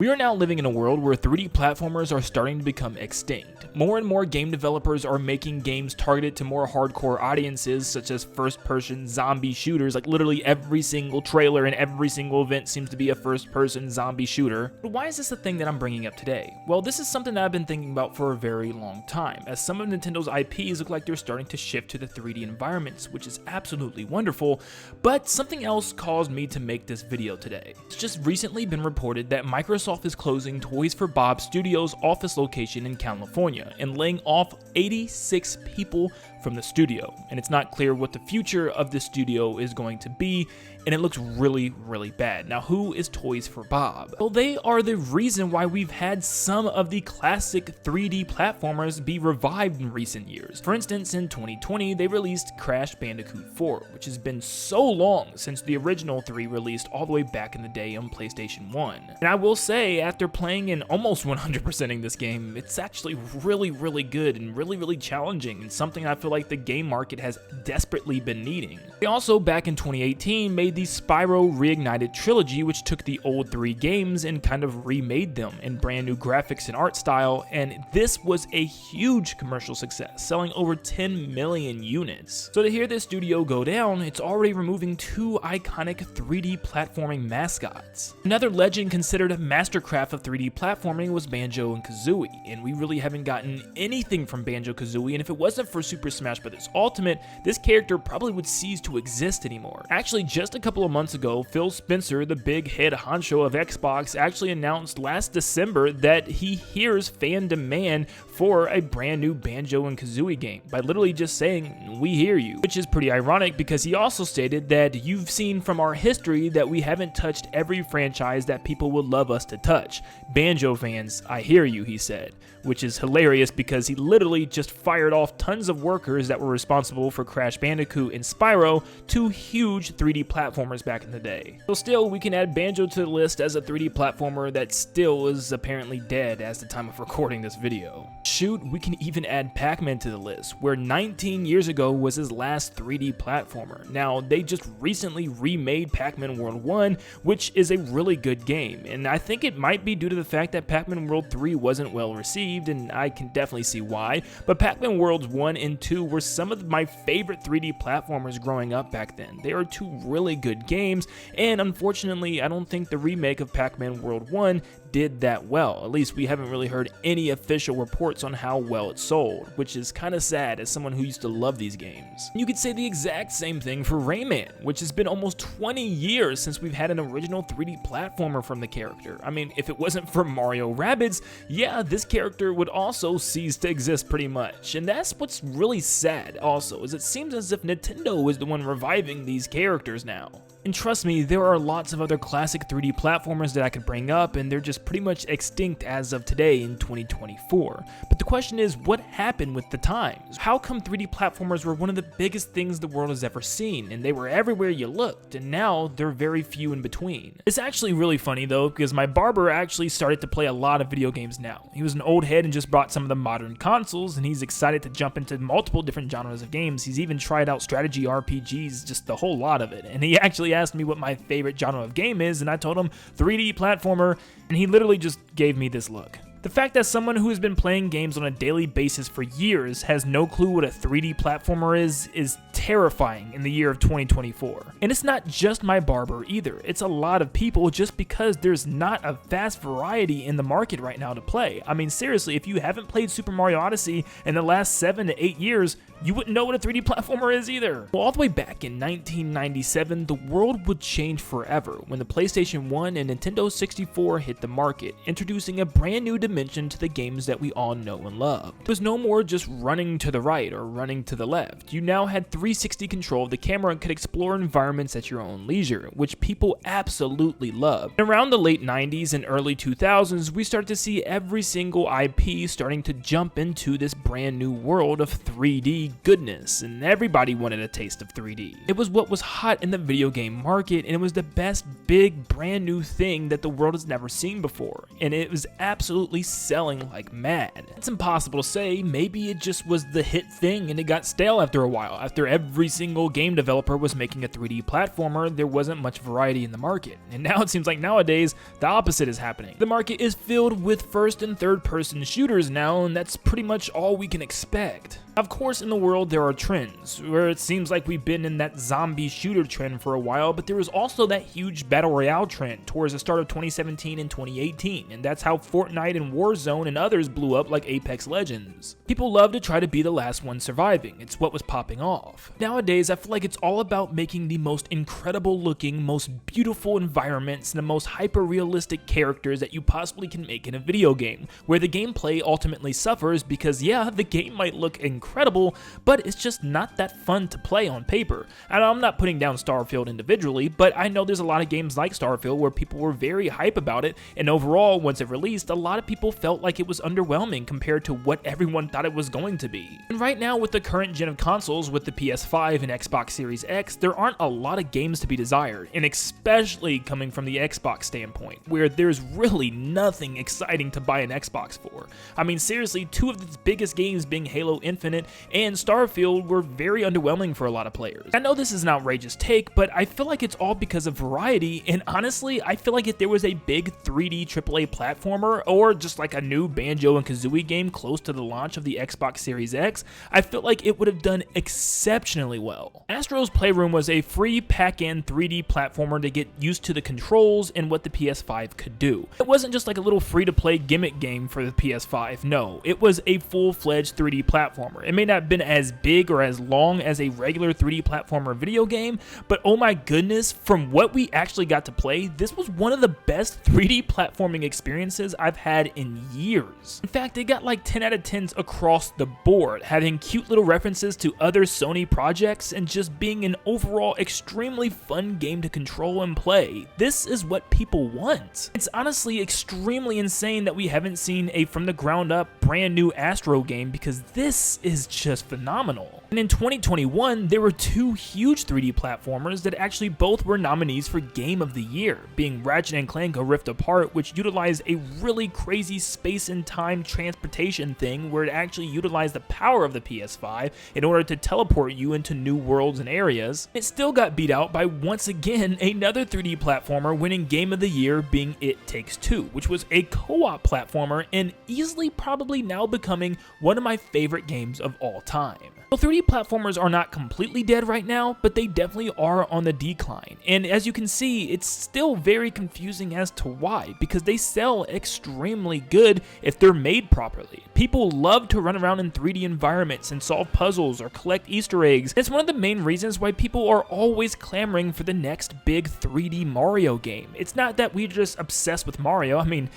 We are now living in a world where 3D platformers are starting to become extinct. More and more game developers are making games targeted to more hardcore audiences, such as first-person zombie shooters. Like literally every single trailer and every single event seems to be a first-person zombie shooter. But why is this a thing that I'm bringing up today? Well, this is something that I've been thinking about for a very long time, as some of Nintendo's IPs look like they're starting to shift to the 3D environments, which is absolutely wonderful, but something else caused me to make this video today. It's just recently been reported that Microsoft is closing Toys for Bob Studios' office location in California and laying off 86 people from the studio, and it's not clear what the future of the studio is going to be, and it looks really bad. Now, who is Toys for Bob? Well, they are the reason why we've had some of the classic 3D platformers be revived in recent years. For instance, in 2020, they released Crash Bandicoot 4, which has been so long since the original 3 released all the way back in the day on PlayStation 1. And I will say, after playing and almost 100%ing this game, it's actually really good and really challenging, and something I feel like the game market has desperately been needing. They also, back in 2018, made the Spyro Reignited trilogy, which took the old 3 games and kind of remade them in brand new graphics and art style, and this was a huge commercial success, selling over 10 million units. So to hear this studio go down, it's already removing 2 iconic 3D platforming mascots. Another legend considered a mastercraft of 3D platforming was Banjo-Kazooie, and we really haven't gotten anything from Banjo-Kazooie, and if it wasn't for Super Smash Bros. Ultimate, this character probably would cease to exist anymore. Actually, just a couple of months ago, Phil Spencer, the big head honcho of Xbox, actually announced last December that he hears fan demand for a brand new Banjo-Kazooie game by literally just saying, "We hear you," which is pretty ironic because he also stated that "You've seen from our history that we haven't touched every franchise that people would love us to touch. Banjo fans, I hear you," he said, which is hilarious because he literally just fired off tons of workers that were responsible for Crash Bandicoot and Spyro, 2 huge 3D platformers back in the day. So still, we can add Banjo to the list as a 3D platformer that still is apparently dead as the time of recording this video. Shoot, we can even add Pac-Man to the list, where 19 years ago was his last 3D platformer. Now, they just recently remade Pac-Man World 1, which is a really good game, and I think it might be due to the fact that Pac-Man World 3 wasn't well received, and I can definitely see why, but Pac-Man Worlds 1 and 2 were some of my favorite 3D platformers growing up back then. They are 2 really good games, and unfortunately, I don't think the remake of Pac-Man World 1 did that well. At least we haven't really heard any official reports on how well it sold, which is kind of sad as someone who used to love these games. You could say the exact same thing for Rayman, which has been almost 20 years since we've had an original 3D platformer from the character. I mean, if it wasn't for Mario Rabbids, yeah, this character would also cease to exist pretty much. And that's what's really sad also, is it seems as if Nintendo is the one reviving these characters now. And trust me, there are lots of other classic 3D platformers that I could bring up, and they're just pretty much extinct as of today in 2024. But the question is, what happened with the times? How come 3D platformers were one of the biggest things the world has ever seen, and they were everywhere you looked, and now they're very few in between? It's actually really funny though, because my barber actually started to play a lot of video games now. He was an old head and just bought some of the modern consoles, and he's excited to jump into multiple different genres of games. He's even tried out strategy RPGs, just the whole lot of it, and he actually asked me what my favorite genre of game is, and I told him 3D platformer, and he literally just gave me this look. The fact that someone who has been playing games on a daily basis for years has no clue what a 3D platformer is terrifying in the year of 2024. And it's not just my barber either, it's a lot of people, just because there's not a vast variety in the market right now to play. I mean, seriously, if you haven't played Super Mario Odyssey in the last 7 to 8 years, you wouldn't know what a 3D platformer is either. Well, all the way back in 1997, the world would change forever when the PlayStation 1 and Nintendo 64 hit the market, introducing a brand new dimension to the games that we all know and love. It was no more just running to the right or running to the left. You now had 360 control of the camera and could explore environments at your own leisure, which people absolutely loved. And around the late 90s and early 2000s, we started to see every single IP starting to jump into this brand new world of 3D goodness, and everybody wanted a taste of 3D. It was what was hot in the video game market, and it was the best big brand new thing that the world has never seen before, and it was absolutely selling like mad. It's impossible to say, maybe it just was the hit thing and it got stale after a while. After every single game developer was making a 3D platformer, there wasn't much variety in the market. And now it seems like nowadays, the opposite is happening. The market is filled with first and third person shooters now, and that's pretty much all we can expect. Of course, in the world there are trends, where it seems like we've been in that zombie shooter trend for a while, but there was also that huge battle royale trend towards the start of 2017 and 2018, and that's how Fortnite and Warzone and others blew up like Apex Legends. People love to try to be the last one surviving, it's what was popping off. Nowadays, I feel like it's all about making the most incredible looking, most beautiful environments, and the most hyper-realistic characters that you possibly can make in a video game, where the gameplay ultimately suffers because yeah, the game might look incredible, but it's just not that fun to play on paper. And I'm not putting down Starfield individually, but I know there's a lot of games like Starfield where people were very hype about it, and overall, once it released, a lot of people felt like it was underwhelming compared to what everyone thought it was going to be. And right now, with the current gen of consoles, with the PS5 and Xbox Series X, there aren't a lot of games to be desired, and especially coming from the Xbox standpoint, where there's really nothing exciting to buy an Xbox for. I mean, seriously, two of its biggest games being Halo Infinite and Starfield were very underwhelming for a lot of players. I know this is an outrageous take, but I feel like it's all because of variety, and honestly, I feel like if there was a big 3D AAA platformer, or just like a new Banjo and Kazooie game close to the launch of the Xbox Series X, I feel like it would have done exceptionally well. Astro's Playroom was a free pack-in 3D platformer to get used to the controls and what the PS5 could do. It wasn't just like a little free-to-play gimmick game for the PS5, no, it was a full-fledged 3D platformer. It may not have been as big or as long as a regular 3D platformer video game, but oh my goodness, from what we actually got to play, this was one of the best 3D platforming experiences I've had in years. In fact, it got like 10 out of 10s across the board, having cute little references to other Sony projects and just being an overall extremely fun game to control and play. This is what people want. It's honestly extremely insane that we haven't seen a from the ground up brand new Astro game, because this is just phenomenal. And in 2021, there were two huge 3D platformers that actually both were nominees for Game of the Year, being Ratchet & Clank: A Rift Apart, which utilized a really crazy space and time transportation thing where it actually utilized the power of the PS5 in order to teleport you into new worlds and areas. It still got beat out by, once again, another 3D platformer winning Game of the Year, being It Takes Two, which was a co-op platformer and easily probably now becoming one of my favorite games of all time. Well, 3D platformers are not completely dead right now, but they definitely are on the decline. And as you can see, it's still very confusing as to why, because they sell extremely good if they're made properly. People love to run around in 3D environments and solve puzzles or collect Easter eggs. It's one of the main reasons why people are always clamoring for the next big 3D Mario game. It's not that we're just obsessed with Mario. I mean,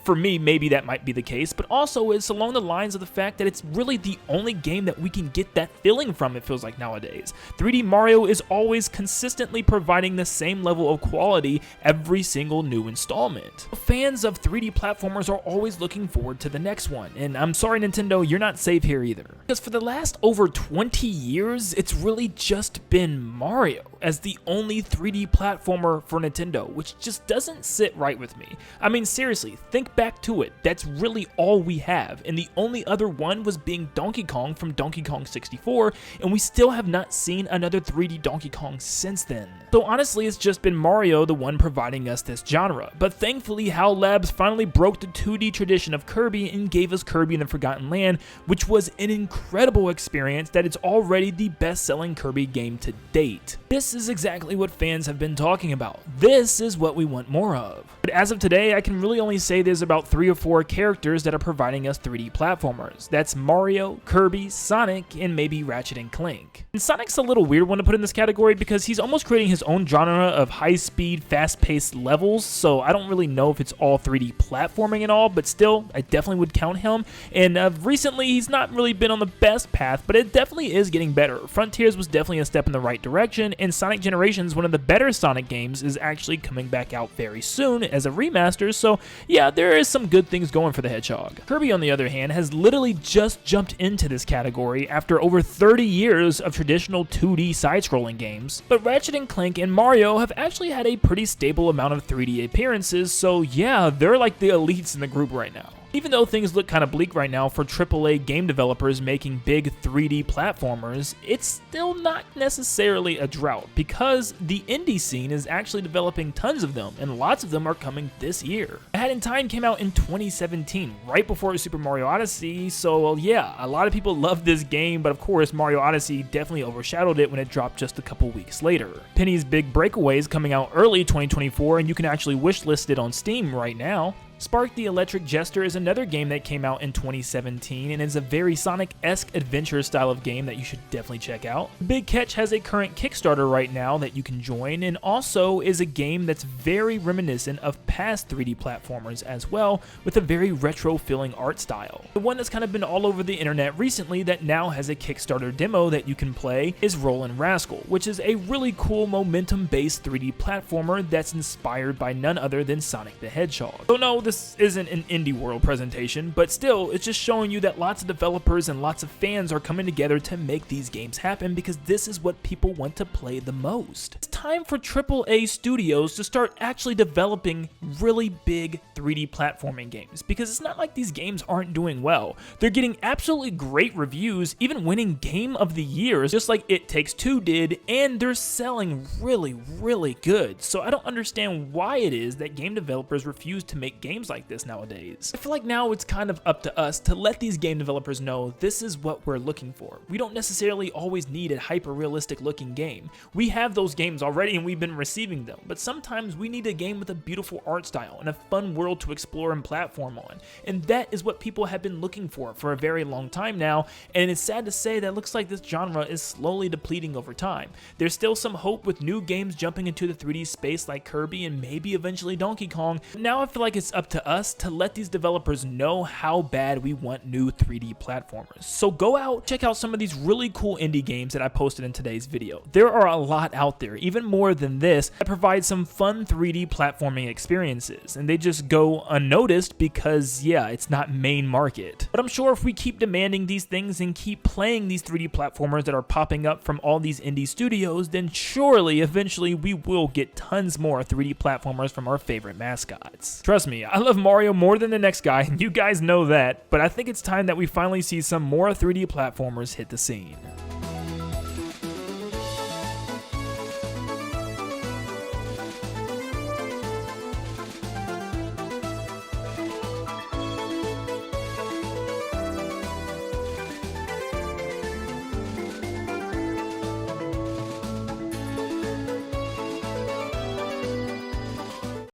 for me, maybe that might be the case, but also it's along the lines of the fact that it's really the only game that we can get that feeling from, it feels like nowadays. 3D Mario is always consistently providing the same level of quality every single new installment. Fans of 3D platformers are always looking forward to the next one, and I'm sorry Nintendo, you're not safe here either. Because for the last over 20 years, it's really just been Mario as the only 3D platformer for Nintendo, which just doesn't sit right with me. I mean, seriously, think back to it. That's really all we have, and the only other one was being Donkey Kong from Donkey Kong 64, and we still have not seen another 3D Donkey Kong since then. So honestly, it's just been Mario the one providing us this genre, but thankfully HAL Labs finally broke the 2D tradition of Kirby and gave us Kirby in the Forgotten Land, which was an incredible experience that it's already the best-selling Kirby game to date. This is exactly what fans have been talking about. This is what we want more of. But as of today, I can really only say there's about 3 or 4 characters that are providing us 3D platformers. That's Mario, Kirby, Sonic, and maybe Ratchet & Clank. And Sonic's a little weird one to put in this category because he's almost creating his own genre of high-speed, fast-paced levels, so I don't really know if it's all 3D platforming and all, but still, I definitely would count him. And recently, he's not really been on the best path, but it definitely is getting better. Frontiers was definitely a step in the right direction, and Sonic Generations, one of the better Sonic games, is actually coming back out very soon as a remaster, so yeah, there is some good things going for the Hedgehog. Kirby, on the other hand, has literally just jumped into this category after over 30 years of traditional 2D side-scrolling games, but Ratchet & Clank and Mario have actually had a pretty stable amount of 3D appearances, so yeah, they're like the elites in the group right now. Even though things look kind of bleak right now for AAA game developers making big 3D platformers, it's still not necessarily a drought, because the indie scene is actually developing tons of them, and lots of them are coming this year. A Hat in Time came out in 2017, right before Super Mario Odyssey, so well, yeah, a lot of people love this game, but of course Mario Odyssey definitely overshadowed it when it dropped just a couple weeks later. Penny's Big Breakaway is coming out early 2024, and you can actually wishlist it on Steam right now. Spark the Electric Jester is another game that came out in 2017 and is a very Sonic-esque adventure style of game that you should definitely check out. Big Catch has a current Kickstarter right now that you can join, and also is a game that's very reminiscent of past 3D platformers as well, with a very retro-feeling art style. The one that's kind of been all over the internet recently that now has a Kickstarter demo that you can play is Rollin' Rascal, which is a really cool momentum-based 3D platformer that's inspired by none other than Sonic the Hedgehog. So no, this isn't an Indie World presentation, but still, it's just showing you that lots of developers and lots of fans are coming together to make these games happen, because this is what people want to play the most. It's time for AAA studios to start actually developing really big 3D platforming games, because it's not like these games aren't doing well. They're getting absolutely great reviews, even winning Game of the Year, just like It Takes Two did, and they're selling really good. So I don't understand why it is that game developers refuse to make games like this nowadays. I feel like now it's kind of up to us to let these game developers know this is what we're looking for. We don't necessarily always need a hyper-realistic looking game. We have those games already and we've been receiving them, but sometimes we need a game with a beautiful art style and a fun world to explore and platform on, and that is what people have been looking for a very long time now, and it's sad to say that it looks like this genre is slowly depleting over time. There's still some hope with new games jumping into the 3D space like Kirby and maybe eventually Donkey Kong. Now I feel like it's up to us to let these developers know how bad we want new 3D platformers. So go out, check out some of these really cool indie games that I posted in today's video. There are a lot out there, even more than this, that provide some fun 3D platforming experiences, and they just go unnoticed because, yeah, it's not main market. But I'm sure if we keep demanding these things and keep playing these 3D platformers that are popping up from all these indie studios, then surely, eventually, we will get tons more 3D platformers from our favorite mascots. Trust me, I love Mario more than the next guy, and you guys know that, but I think it's time that we finally see some more 3D platformers hit the scene.